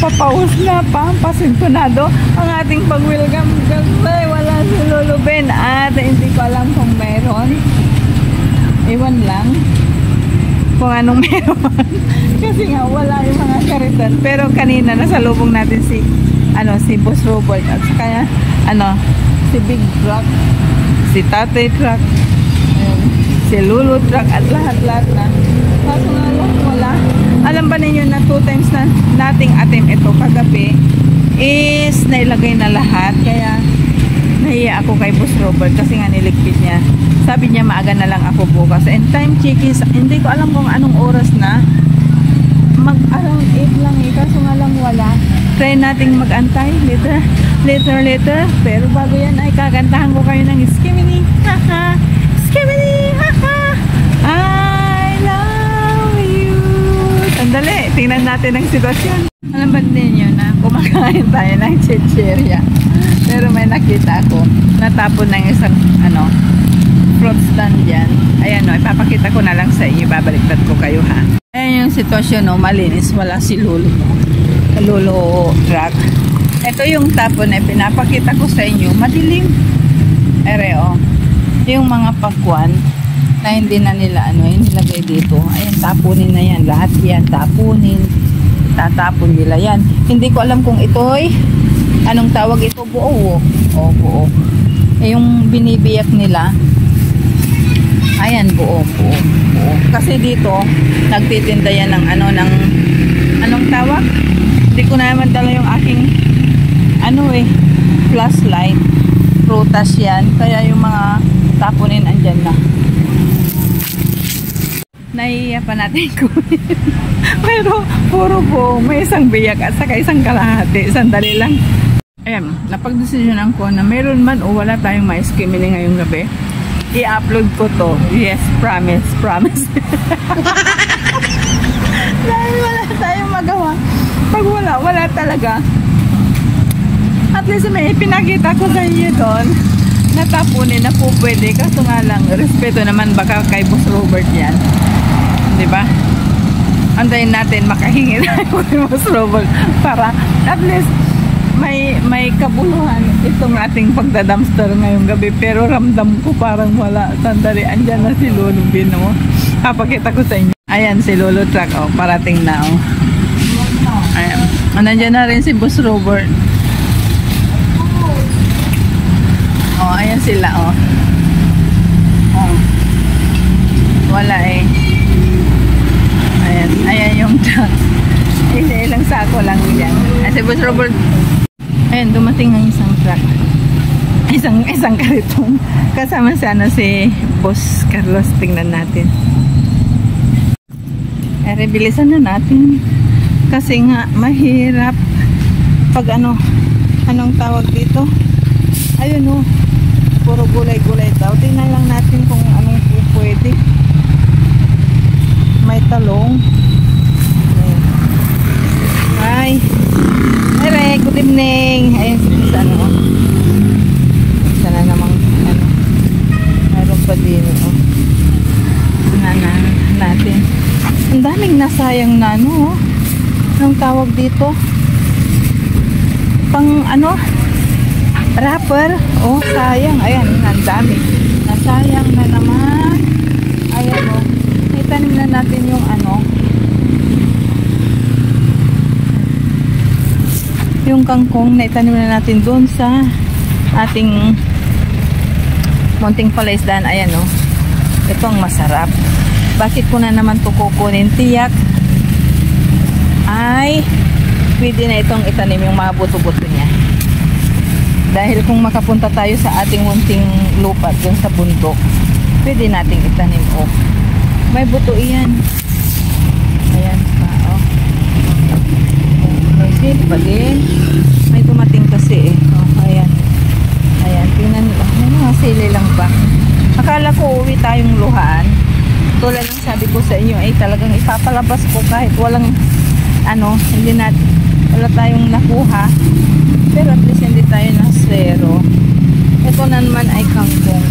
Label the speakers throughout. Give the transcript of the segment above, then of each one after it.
Speaker 1: papaus na, pampasintonado ang ating pag-welcome kasi wala si Lolo Ben at hindi ko alam kung meron. Iwan lang kung anong meron. Kasi nga wala yung mga kariton. Pero kanina nasalubong natin si Boss Robert at kaya si Big Truck, si Tatay Truck, si Lulu Truck at lahat-lahat na. Kaso nga lang wala. Alam ba ninyo na 2 times na nating attempt ito kagabi is nailagay na lahat. Kaya nahiya ako kay Boss Robert kasi nga niligpit niya. Sabi niya maaga na lang ako bukas. And time check is, hindi ko alam kung anong oras na. Around 8 lang eh. Kaso nga lang wala. Try nating mag-antay later. Pero bago yan ay kakantahan ko kayo ng Skimini. Haha. Skimini. Haha. I love you. Sandali. Tingnan natin ang sitwasyon. Alam ba ninyo na kumakain tayo ng chicheria? Pero may nakita ako. Natapon ng isang fruit stand dyan. Ayan ipapakita ko na lang sa inyo. Babaliktad ko kayo ha. Ayan yung sitwasyon malinis. Wala si Lolo Truck. Ito yung tapon na pinapakita ko sa inyo. Madilim. Yung mga pakwan na hindi na nila nilagay dito. Ayan, tapunin na yan. Lahat yan, tapunin. Tatapon nila yan. Hindi ko alam kung ito'y anong tawag ito, buo. Buo. Yung binibiyak nila, ayan, buo. Kasi dito, nagtitinda yan ng anong tawag? Hindi ko naman dala yung aking flashlight. Prutas yan. Kaya yung mga tapunin andyan na. Naiiya pa natin kunin. Pero puro buo. May isang biyak at saka isang kalahati. Sandali lang. Ayan, napag-desisyonan ko na meron man o wala tayong ma-skimini ngayong gabi. I-upload ko to. Yes, promise. Dahil wala tayong magawa. Pag wala talaga. At least may pinakita ko sa inyo doon. Natapunin na po pwede. Kaso nga lang, respeto naman baka kay Boss Robert yan. Diba? Antayin natin makahingi tayo kay Boss Robert para at least may kabuluhan itong ating pagdadumpster ngayong gabi. Pero ramdam ko parang wala. Sandali, andyan na si Lolo Ben. Papakita ko sa inyo. Ayan si Lolo Truck. Parating na. Ayan. Nandyan na rin si Boss Robert. Ayan sila. Wala eh. Ayan yung truck. Ilang sako lang yan. Si Boss Robert. Ayan, dumating ang isang truck. Isang kariton. Kasama si Boss Carlos. Tingnan natin. Bilisan na natin. Kasi nga, mahirap. Pag anong tawag dito? Ayun puro gulay-gulay daw. Tingnan lang natin kung anong pwede. May talong. Hi. Hi, good evening. Ayun, sana namang mayroon pa din natin. Ang daming nasayang na anong tawag dito? Pang wrapper. Sayang. Ayan, ang dami. Nasayang na naman. Ayan itanim na natin yung yung kangkong na itanim na natin doon sa ating munting palaisdaan. Ayan ito ang masarap. Bakit ko na naman ito kukunin? Tiyak ay pwede na itong itanim yung mga buto-buto niya. Dahil kung makapunta tayo sa ating munting lupa dun sa bundok, pwede nating itanim. May buto iyan. Ayan pa. May seed pa din. May dumating kasi ayan. Tingnan nyo. Mga sili lang ba? Akala ko uwi tayong luhaan. Tulad ng sabi ko sa inyo ay talagang ipapalabas ko kahit walang wala tayong nakuha. Pero at least hindi tayo na zero. Ito na naman ay kangkong.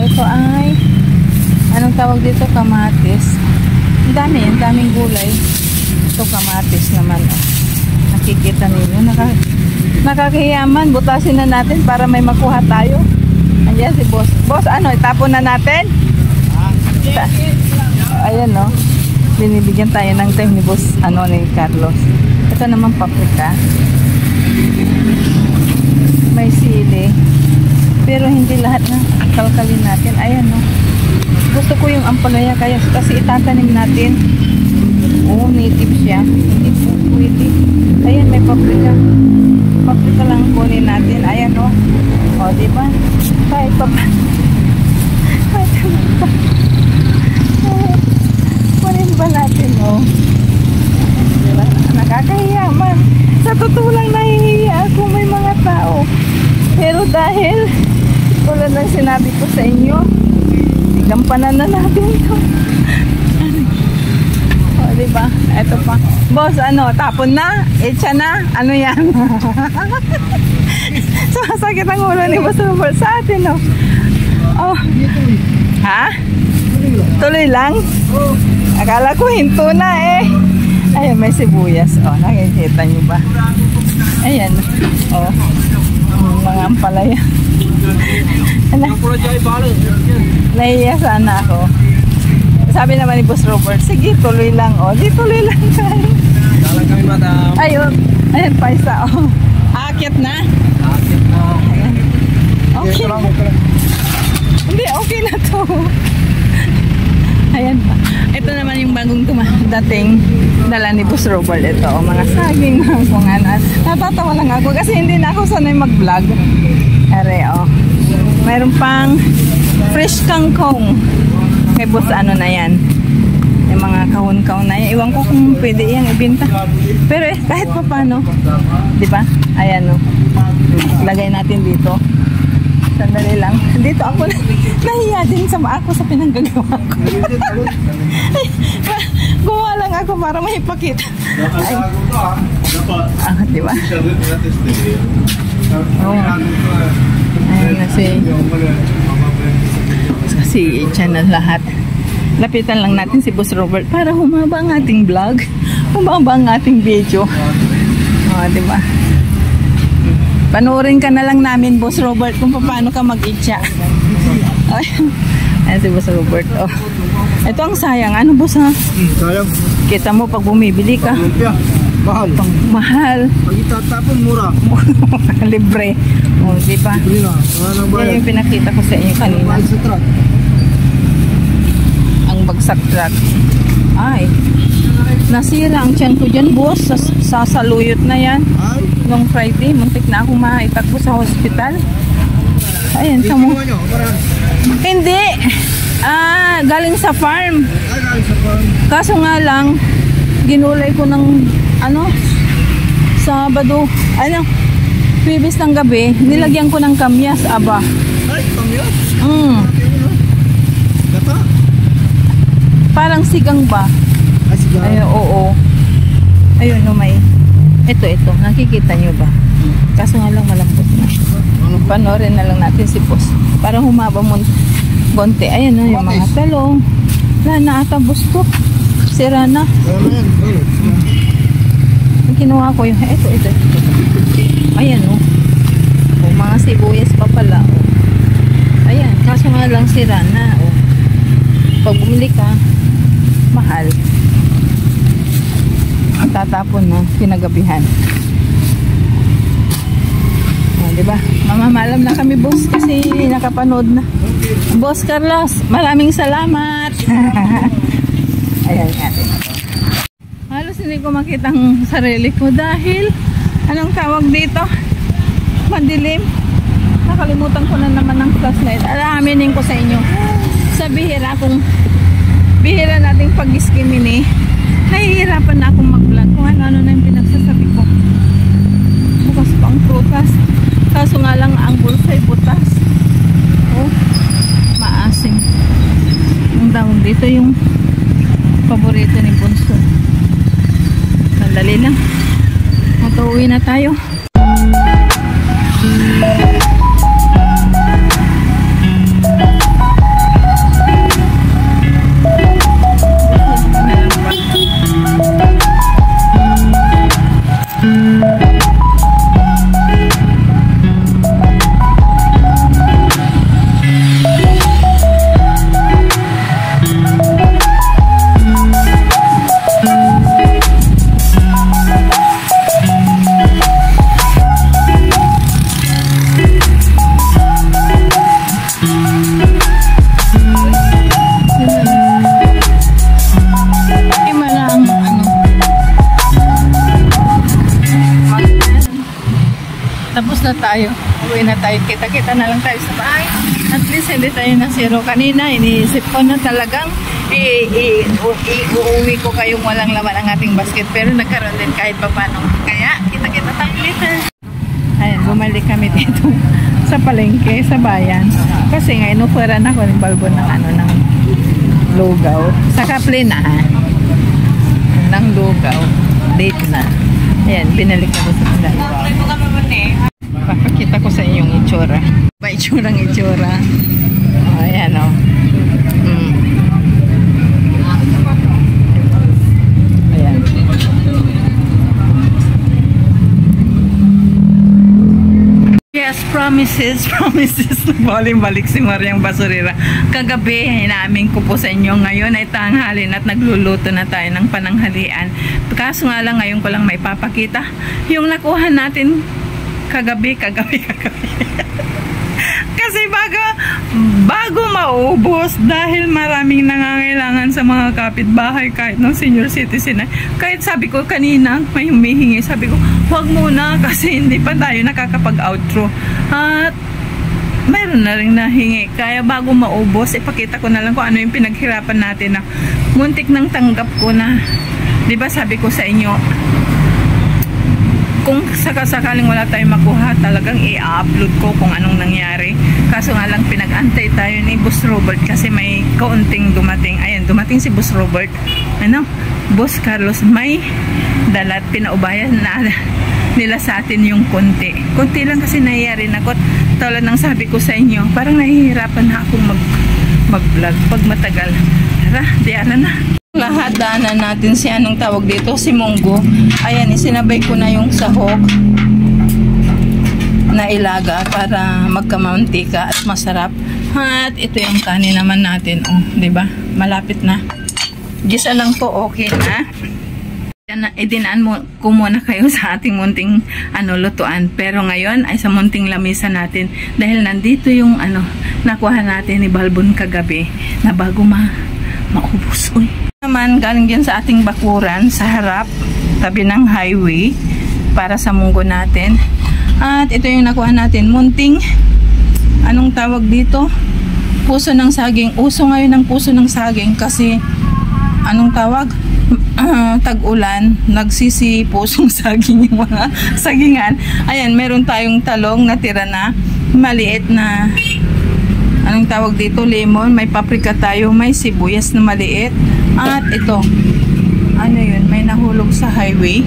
Speaker 1: Ito ay anong tawag dito? Kamatis. Ang daming gulay. Ito kamatis naman. Oh. Nakikita ninyo. Nakakahiyaman. Butasin na natin para may makuha tayo. Andiyan si boss. Boss, ano? Itapon na natin? Ayan, no? Binibigyan tayo ng time ni boss, ni Carlos. Ito naman paprika. May sili. Pero hindi lahat na kalkalin natin. Ayan, no? Gusto ko yung ampalaya kasi itatanim natin. Oo, native siya. Hindi po pwede. Ayan, may paprika. Paprika lang kunin natin. Ayan, no? O, diba? Kahit pa pa. Kunin ba natin, o? Diba? Nakakahiyaman. Sa totoo lang nahihiya ako, may mga tao. Pero dahil, tulad ng sinabi ko sa inyo, gampanan na natin ito. O, diba? Ito pa. Boss, tapon na? Echa na? Ano yan? Sumasakit ang ulo ni Boss Robert sa atin, no? Oh. Ha? Tuloy lang? Akala ko hinto na eh. Ayan, may sibuyas. Oh, nakikita nyo ba? Ayan. Oh. Mga ampalaya. Nahiya sana ako. Sabi naman ni Boss Robert, sige, tuloy lang. O, di tuloy lang tayo. Ayun. Ayan pa isa. O. Aakyat na? Aakyat na. Ayan. Okay. Hindi, okay na to. Ayan pa. Ito naman yung bagong dating dala ni Boss Robert. Ito, mga saging, kung ano. Natatawa lang ako kasi hindi na ako sanay mag-vlog. Ere, o. Mayroon pang fresh kangkong. Kay Boss, na yan. Yung mga kahon-kahon na yan. Iwan ko kung pwede yan ibinta. Pero kahit pa paano. Diba? Ayan, o. Lagay natin dito. Sandali lang. Dito ako nahiya din sa pinanggagawa ko. Gumawa lang ako para may ipakita. Diba? Oh. Ayun na kasi channel lahat. Lapitan lang natin si Boss Robert para humaba ang ating vlog. Humaba ang ating video. Oh, diba? Panoorin ka na lang namin, Boss Robert, kung paano ka mag-itcha. Ayan si Boss Robert. Oh. Ito ang sayang. Ano, Boss, ha?
Speaker 2: Sayang.
Speaker 1: Kita mo pag bumibili ka.
Speaker 2: Mahal.
Speaker 1: Mahal.
Speaker 2: Pag itatapon, mura.
Speaker 1: Libre. O, diba?
Speaker 2: Libre na.
Speaker 1: Yan yung pinakita ko sa inyo kanina. Ang bagsak truck. Ay. Nasira ang tiyan ko dyan, Boss. Sasaluyot na yan.
Speaker 2: Ay.
Speaker 1: Nung Friday, muntik na akong maitakbo sa hospital. Ayan, sa mo. Hindi. Galing sa farm. Kaso nga lang, ginulay ko ng Sabado. Pibis ng gabi, nilagyan ko ng kamyas, aba.
Speaker 2: Ay, kamyas? Gata?
Speaker 1: Parang sigang ba?
Speaker 2: Ay, sigang.
Speaker 1: Ayun, oo. Ayun, may. Ito. Nakikita nyo ba? Kaso nga lang malambot na. Panoorin na lang natin si Boss. Para humaba mo bonte. Ayan na, yung mga talong. Na atabos ko. Sira na. Kinuha ko yung ito. Ayan, o. Mga sibuyas pa pala. Ayan, kaso nga lang sira na. Pag bumili ka, mahal. Tatapon na, pinagabihan. Diba? Mamamalam na kami, Boss, kasi nakapanood na. Boss Carlos, maraming salamat. Ayan natin. Halos hindi ko makita ang sarili ko dahil anong tawag dito? Madilim. Nakalimutan ko na naman ng flashlight. Alaminin ko sa inyo. Sa bihira nating pag-iskimin nahihirapan na akong mag-vlog kung ano na yung pinagsasabi ko. Bukas pa ang prutas. Kaso nga lang ang bulsa ay butas. Maasim. Ang dahon dito yung paborito ni Bunso. Sandali lang. Matuwi na tayo. Tapos na tayo. Uwi na tayo. Kita-kita na lang tayo sa bahay. At least hindi tayo na zero. Kanina, iniisip ko na talagang uuwi ko kayong walang laman ang ating basket. Pero nagkaroon din kahit pa paano. Kaya, kita-kita tayo later. Ayan, bumalik kami dito sa palengke, sa bayan. Kasi nga, inupuran ako ng balbo ng ng lugaw. Sa kaplina, ng lugaw. Date na. Ayan, binalik ako sa pala. Papakita ko sa inyong itsura. Itsura. Oh, ayan o. Ayan. Yes, promises. Balik si Mariang Basurera. Kagabi, inaaming ko po sa inyo ngayon ay tanghalin at nagluluto na tayo ng pananghalian. Kaso nga lang, ngayon ko lang may papakita. Yung nakuha natin kagabi. Kasi bago maubos dahil maraming nangangailangan sa mga kapitbahay kahit ng senior citizen. Kahit sabi ko kanina, may humihingi. Sabi ko, huwag muna kasi hindi pa tayo nakakapag-outro. At mayroon na rin nahingi. Kaya bago maubos, ipakita ko na lang kung ano yung pinaghirapan natin na muntik nang tanggap ko na. Diba sabi ko sa inyo, kung sakasakaling wala tayong makuha, talagang i-upload ko kung anong nangyari. Kaso nga lang pinag-antay tayo ni Boss Robert kasi may kaunting dumating. Ayan, dumating si Boss Robert. Boss Carlos, may dalat, pinaubayan na nila sa atin yung konti. Konti lang kasi nangyayari na. Tulad ng sabi ko sa inyo, parang nahihirapan na akong mag-vlog pag matagal. Tara, diyan na. Lahat daanan natin si anong tawag dito, si Munggo. Ayan, isinabay ko na yung sahog na ilaga para magkamantika at masarap. At ito yung kanin naman natin, oh, 'di ba? Malapit na. Gisa lang to, okay na. Idinaan ko muna kayo sa ating munting lutuan. Pero ngayon ay sa munting lamisa natin dahil nandito yung nakuha natin ni Balbon kagabi na bago maubos. Uy. Naman galing din sa ating bakuran sa harap, tabi ng highway para sa munggo natin. At ito yung nakuha natin, munting anong tawag dito? Puso ng saging. Uso ngayon ng puso ng saging kasi anong tawag? Tag-ulan, nagsisi pusong saging yung mga sagingan. Ayan, meron tayong talong na tira na maliit na anong tawag dito, lemon, may paprika tayo, may sibuyas na maliit. At ito, yun, may nahulog sa highway.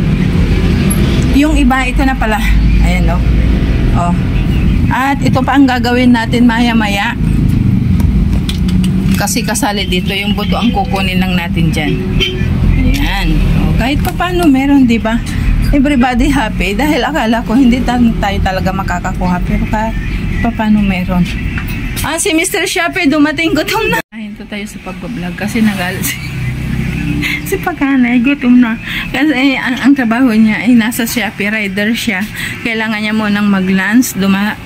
Speaker 1: Yung iba, ito na pala. Ayan o. Oh. At ito pa ang gagawin natin maya-maya. Kasi kasali dito, yung buto ang kukunin lang natin dyan. Ayan. O, kahit pa paano meron, diba? Everybody happy. Dahil akala ko hindi tayo talaga makakakuha. Pero kahit pa paano meron. Si Mr. Shopee, dumating, gutom na. Hinto tayo sa pag-vlog kasi nagalit si Pagkanay, gutom na. Kasi ang trabaho niya ay nasa Shopee, rider siya. Kailangan niya munang mag-lunch.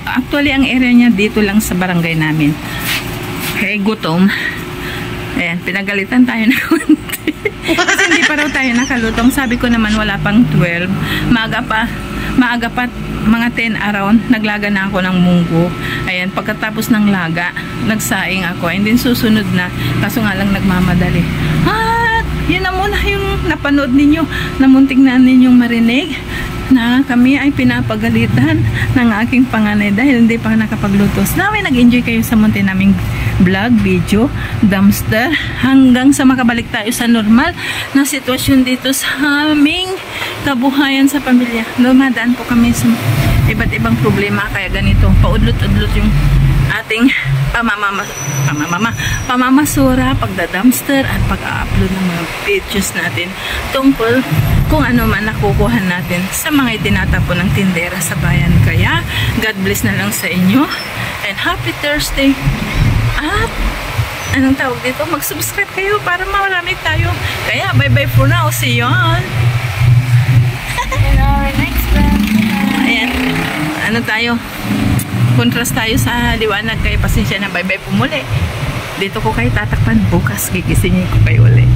Speaker 1: Actually, ang area niya dito lang sa barangay namin. Okay, gutom. Ayan, pinagalitan tayo na konti. Kasi hindi pa raw tayo nakalutong. Sabi ko naman wala pang 12. Maaga pa mga 10 around, naglaga na ako ng munggo. Ayan, pagkatapos ng laga, nagsaing ako. And then susunod na, kaso nga lang nagmamadali. At yun na muna yung napanood ninyo, namuntik na ninyong marinig na kami ay pinapagalitan ng aking panganay dahil hindi pa nakapagluto. Naway nag-enjoy kayo sa munti naming vlog, video, dumpster, hanggang sa makabalik tayo sa normal na sitwasyon dito sa aming kabuhayan sa pamilya. Dumadaan po kami sa iba't ibang problema, kaya ganito, paudlot-udlot yung ating pamamasura, pagda-dumpster at pag-upload ng mga videos natin tungkol kung ano man nakukuha natin sa mga itinatapon ng tindera sa bayan. Kaya God bless na lang sa inyo and happy Thursday. At anong tawag dito? Mag-subscribe kayo para marami tayo. Kaya bye-bye for now. See you on
Speaker 3: In our next vlog.
Speaker 1: ayan, ano tayo, contrast tayo sa liwanag, kaya pasensya na, bye bye po muli. Dito ko kayo tatakpan, bukas gigisingin ko kayo ulit.